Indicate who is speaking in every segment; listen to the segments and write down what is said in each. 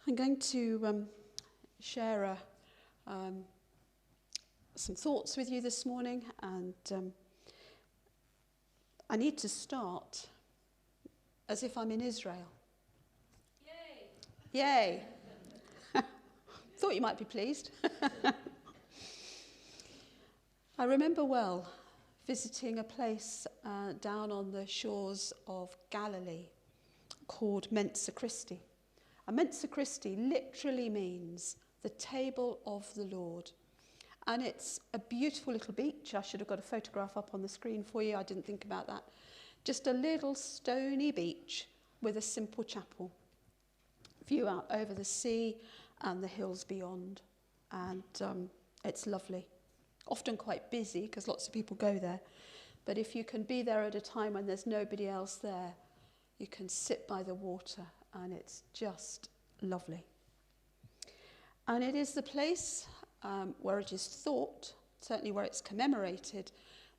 Speaker 1: I'm going to share some thoughts with you this morning, and I need to start as if I'm in Israel. Yay! Yay! Thought you might be pleased. I remember well visiting a place down on the shores of Galilee called Mensa Christi. And Mensa Christi literally means the table of the Lord. And it's a beautiful little beach. I should have got a photograph up on the screen for you. I didn't think about that. Just a little stony beach with a simple chapel. View out over the sea and the hills beyond. And it's lovely. Often quite busy because lots of people go there. But if you can be there at a time when there's nobody else there, you can sit by the water and it's just lovely. And it is the place where it is thought, certainly where it's commemorated,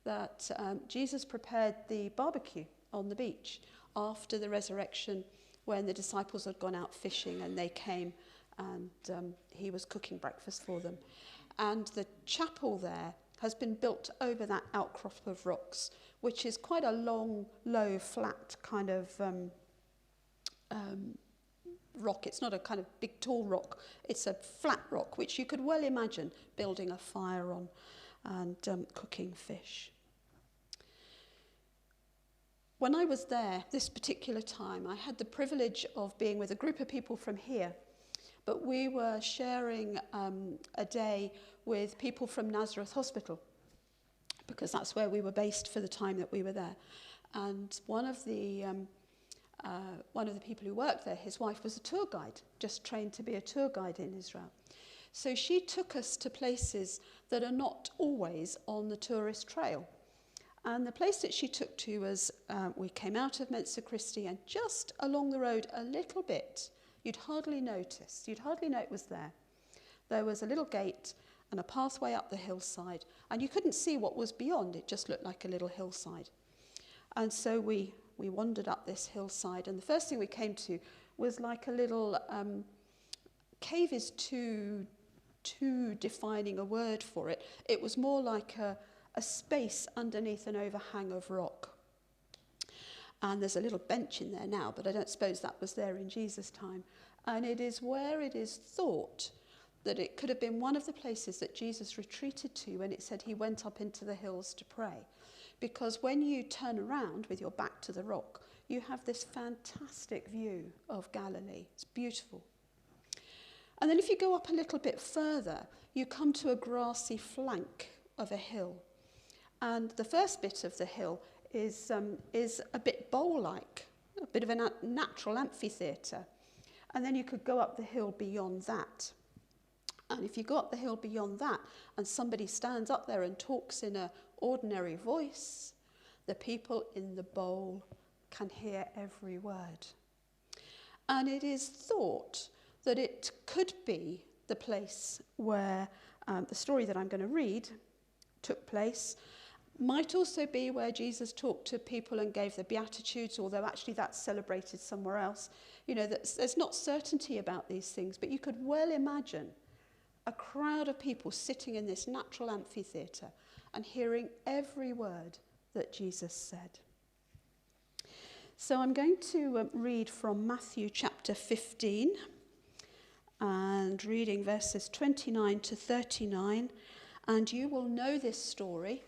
Speaker 1: that Jesus prepared the barbecue on the beach after the resurrection, when the disciples had gone out fishing and they came and he was cooking breakfast for them. And the chapel there has been built over that outcrop of rocks, which is quite a long, low, flat kind of rock. It's not a kind of big, tall rock. It's a flat rock, which you could well imagine building a fire on and cooking fish. When I was there this particular time, I had the privilege of being with a group of people from here, but we were sharing a day with people from Nazareth Hospital, because that's where we were based for the time that we were there. And one of the people who worked there, his wife was a tour guide, just trained to be a tour guide in Israel. So she took us to places that are not always on the tourist trail. And the place that she took to was, we came out of Mensa Christi, and just along the road a little bit, you'd hardly know it was there. There was a little gate and a pathway up the hillside, and you couldn't see what was beyond. It just looked like a little hillside. And so we wandered up this hillside, and the first thing we came to was like a little cave. Is too defining a word for it. It was more like a space underneath an overhang of rock. And there's a little bench in there now, but I don't suppose that was there in Jesus' time. And it is where it is thought that it could have been one of the places that Jesus retreated to when it said he went up into the hills to pray. Because when you turn around with your back to the rock, you have this fantastic view of Galilee. It's beautiful. And then if you go up a little bit further, you come to a grassy flank of a hill. And the first bit of the hill is a bit bowl-like, a bit of a natural amphitheatre. And then you could go up the hill beyond that. And if you go up the hill beyond that and somebody stands up there and talks in an ordinary voice, the people in the bowl can hear every word. And it is thought that it could be the place where the story that I'm going to read took place. Might also be where Jesus talked to people and gave the Beatitudes, although actually that's celebrated somewhere else. You know, there's not certainty about these things, but you could well imagine a crowd of people sitting in this natural amphitheatre and hearing every word that Jesus said. So I'm going to read from Matthew chapter 15 and reading verses 29 to 39, and you will know this story.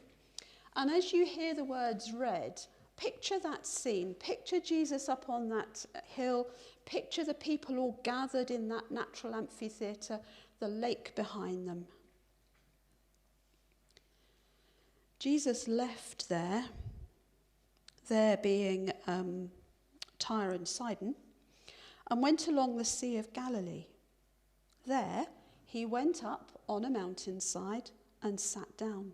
Speaker 1: And as you hear the words read, picture that scene. Picture Jesus up on that hill. Picture the people all gathered in that natural amphitheatre, the lake behind them. Jesus left there being Tyre and Sidon, and went along the Sea of Galilee. There he went up on a mountainside and sat down.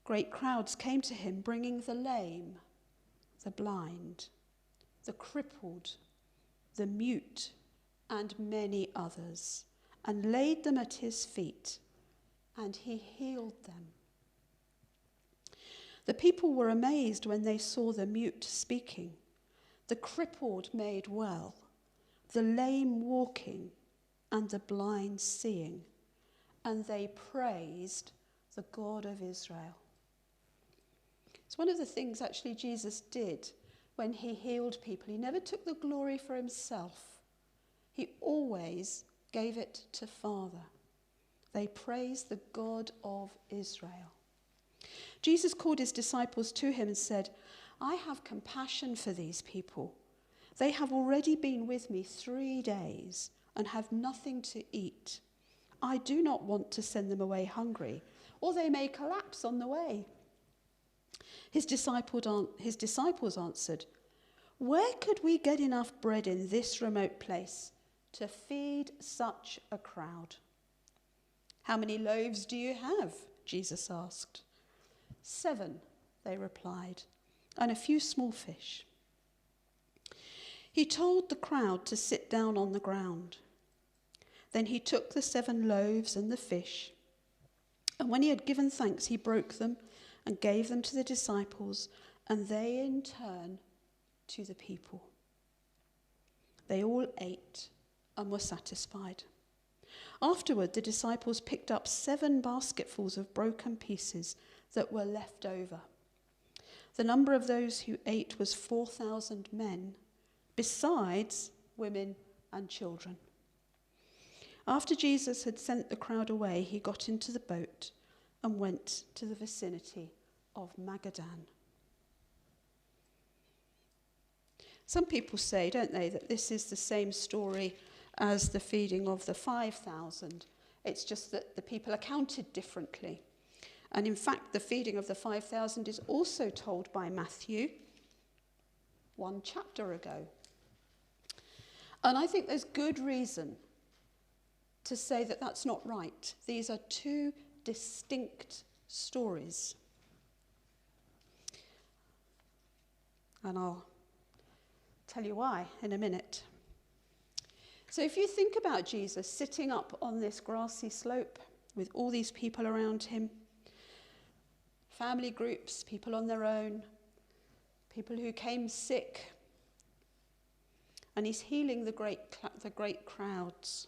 Speaker 1: Great crowds came to him, bringing the lame, the blind, the crippled, the mute, and many others, and laid them at his feet, and he healed them. The people were amazed when they saw the mute speaking, the crippled made well, the lame walking, and the blind seeing, and they praised the God of Israel. It's one of the things actually Jesus did when he healed people. He never took the glory for himself. He always gave it to Father. They praised the God of Israel. Jesus called his disciples to him and said, I have compassion for these people. They have already been with me 3 days and have nothing to eat. I do not want to send them away hungry, or they may collapse on the way. His disciples answered, where could we get enough bread in this remote place to feed such a crowd? How many loaves do you have? Jesus asked. 7, they replied, and a few small fish. He told the crowd to sit down on the ground. Then he took the 7 loaves and the fish, and when he had given thanks, he broke them and gave them to the disciples, and they in turn to the people. They all ate and were satisfied. Afterward, the disciples picked up 7 basketfuls of broken pieces that were left over. The number of those who ate was 4,000 men, besides women and children. After Jesus had sent the crowd away, he got into the boat and went to the vicinity of Magadan. Some people say, don't they, that this is the same story as the feeding of the 5,000. It's just that the people are counted differently. And in fact, the feeding of the 5,000 is also told by Matthew 1 chapter ago. And I think there's good reason to say that that's not right. These are 2 distinct stories. And I'll tell you why in a minute. So if you think about Jesus sitting up on this grassy slope with all these people around him, family groups, people on their own, people who came sick, and he's healing the great crowds.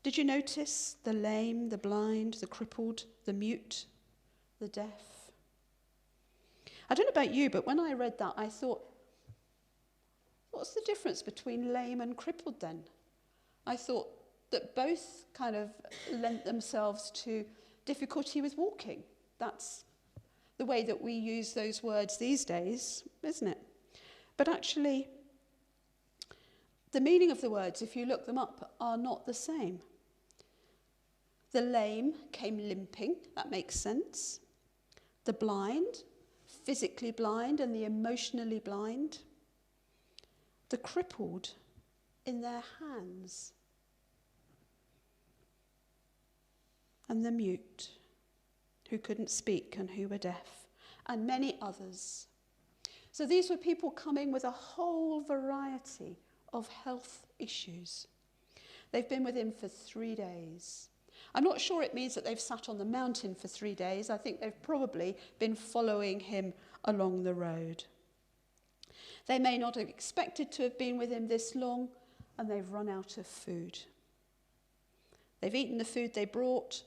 Speaker 1: Did you notice the lame, the blind, the crippled, the mute, the deaf? I don't know about you, but when I read that, I thought, what's the difference between lame and crippled then? I thought that both kind of lent themselves to difficulty with walking. That's the way that we use those words these days, isn't it? But actually, the meaning of the words, if you look them up, are not the same. The lame came limping, that makes sense. The blind, physically blind, and the emotionally blind. The crippled in their hands. And the mute, who couldn't speak and who were deaf, and many others. So these were people coming with a whole variety of health issues. They've been with him for 3 days. I'm not sure it means that they've sat on the mountain for 3 days. I think they've probably been following him along the road. They may not have expected to have been with him this long, and they've run out of food. They've eaten the food they brought.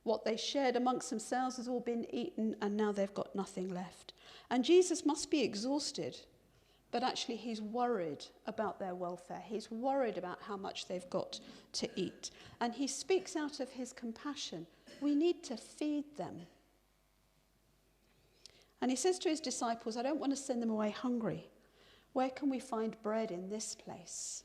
Speaker 1: What they shared amongst themselves has all been eaten, and now they've got nothing left. And Jesus must be exhausted, but actually he's worried about their welfare. He's worried about how much they've got to eat. And he speaks out of his compassion. We need to feed them. And he says to his disciples, I don't want to send them away hungry. Where can we find bread in this place?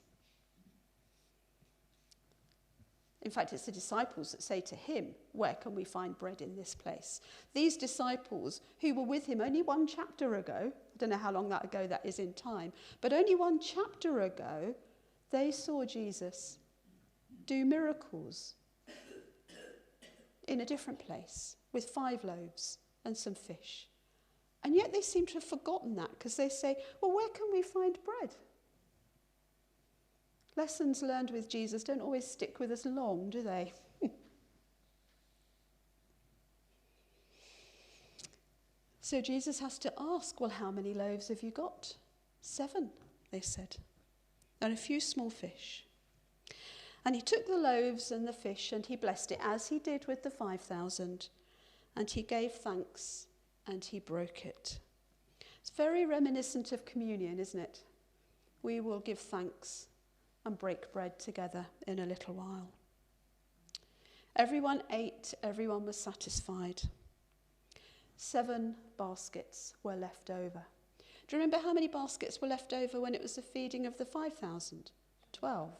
Speaker 1: In fact, it's the disciples that say to him, where can we find bread in this place? These disciples who were with him only 1 chapter ago, I don't know how long that ago that is in time, but only 1 chapter ago, they saw Jesus do miracles in a different place with 5 loaves and some fish. And yet they seem to have forgotten that because they say, well, where can we find bread? Lessons learned with Jesus don't always stick with us long, do they? So Jesus has to ask, well, how many loaves have you got? 7, they said. and a few small fish. And he took the loaves and the fish, and he blessed it, as he did with the 5,000. And he gave thanks, and he broke it. It's very reminiscent of communion, isn't it? We will give thanks and break bread together in a little while. Everyone ate, everyone was satisfied. 7 baskets were left over. Do you remember how many baskets were left over when it was the feeding of the 5,000? 12.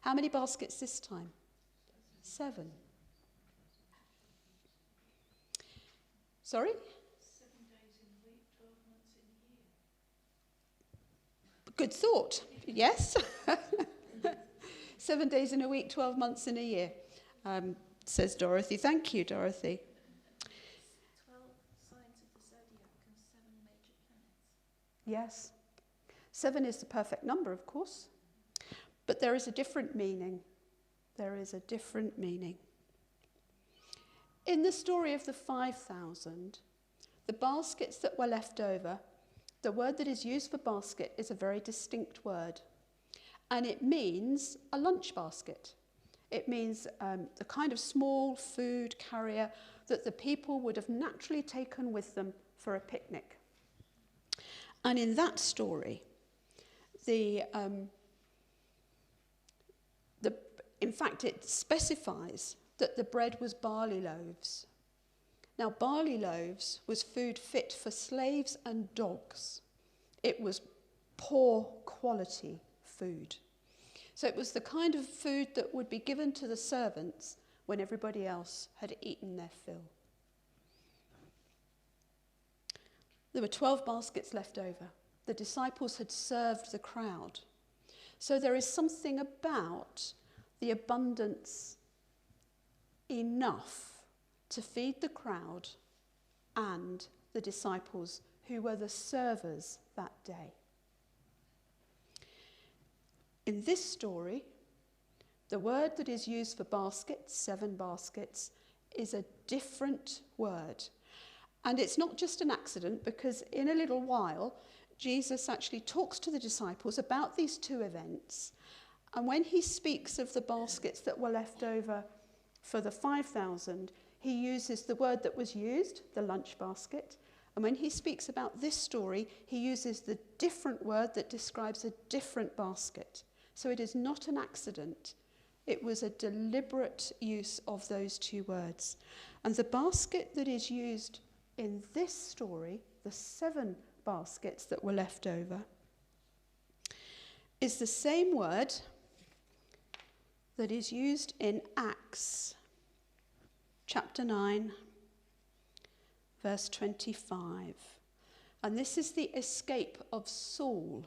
Speaker 1: How many baskets this time? 7. Sorry?
Speaker 2: 7 days in a week, 12 months in a year.
Speaker 1: Good thought. Yes. 7 days in a week, 12 months in a year, says Dorothy. Thank you, Dorothy.
Speaker 2: 12 signs of the zodiac and 7 major planets.
Speaker 1: Yes. 7 is the perfect number, of course. But there is a different meaning. There is a different meaning. In the story of the 5,000, the baskets that were left over, the word that is used for basket is a very distinct word. And it means a lunch basket. It means the kind of small food carrier that the people would have naturally taken with them for a picnic. And in that story, in fact, it specifies that the bread was barley loaves. Now, barley loaves was food fit for slaves and dogs. It was poor quality food. So it was the kind of food that would be given to the servants when everybody else had eaten their fill. There were 12 baskets left over. The disciples had served the crowd. So there is something about the abundance enough to feed the crowd and the disciples who were the servers that day. In this story, the word that is used for baskets, 7 baskets, is a different word. And it's not just an accident, because in a little while, Jesus actually talks to the disciples about these 2 events. And when he speaks of the baskets that were left over for the 5,000, he uses the word that was used, the lunch basket. And when he speaks about this story, he uses the different word that describes a different basket. So it is not an accident. It was a deliberate use of those 2 words. And the basket that is used in this story, the 7 baskets that were left over, is the same word that is used in Acts chapter 9, verse 25. And this is the escape of Saul.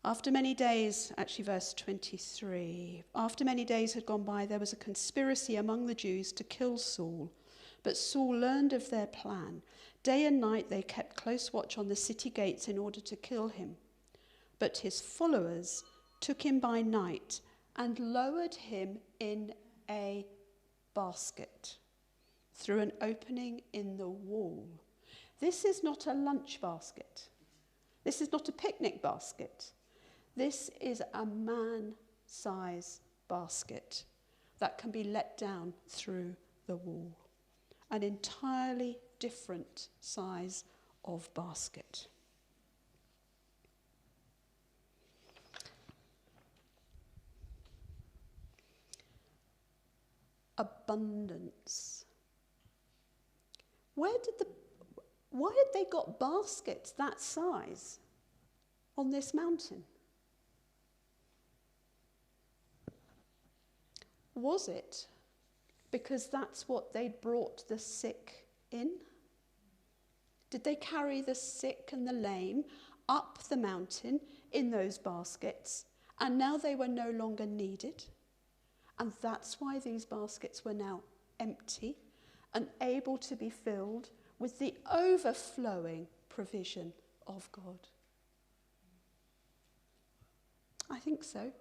Speaker 1: After many days, actually verse 23, after many days had gone by, there was a conspiracy among the Jews to kill Saul. But Saul learned of their plan. Day and night they kept close watch on the city gates in order to kill him. But his followers took him by night and lowered him in a basket through an opening in the wall. This is not a lunch basket. This is not a picnic basket. This is a man-size basket that can be let down through the wall. An entirely different size of basket. Abundance. Why had they got baskets that size on this mountain? Was it because that's what they'd brought the sick in? Did they carry the sick and the lame up the mountain in those baskets, and now they were no longer needed? And that's why these baskets were now empty and able to be filled with the overflowing provision of God. I think so.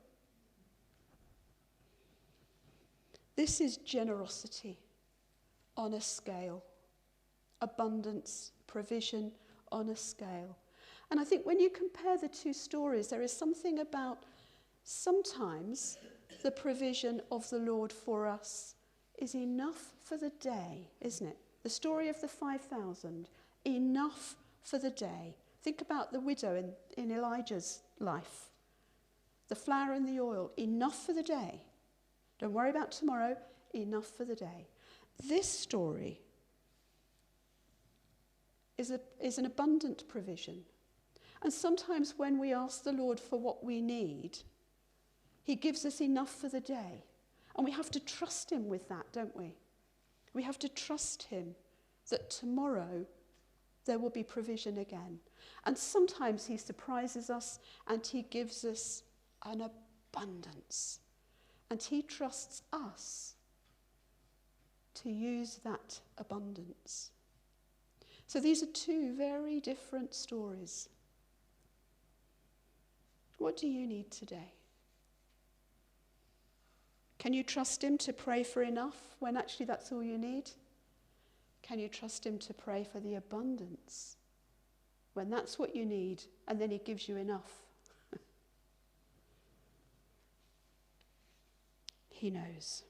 Speaker 1: This is generosity on a scale. Abundance, provision on a scale. And I think when you compare the two stories, there is something about sometimes the provision of the Lord for us is enough for the day, isn't it? The story of the 5,000, enough for the day. Think about the widow in Elijah's life. The flour and the oil, enough for the day. Don't worry about tomorrow, enough for the day. This story is an abundant provision. And sometimes when we ask the Lord for what we need, he gives us enough for the day. And we have to trust him with that, don't we? We have to trust him that tomorrow there will be provision again. And sometimes he surprises us and he gives us an abundance. And he trusts us to use that abundance. So these are two very different stories. What do you need today? Can you trust him to pray for enough when actually that's all you need? Can you trust him to pray for the abundance when that's what you need and then he gives you enough? He knows.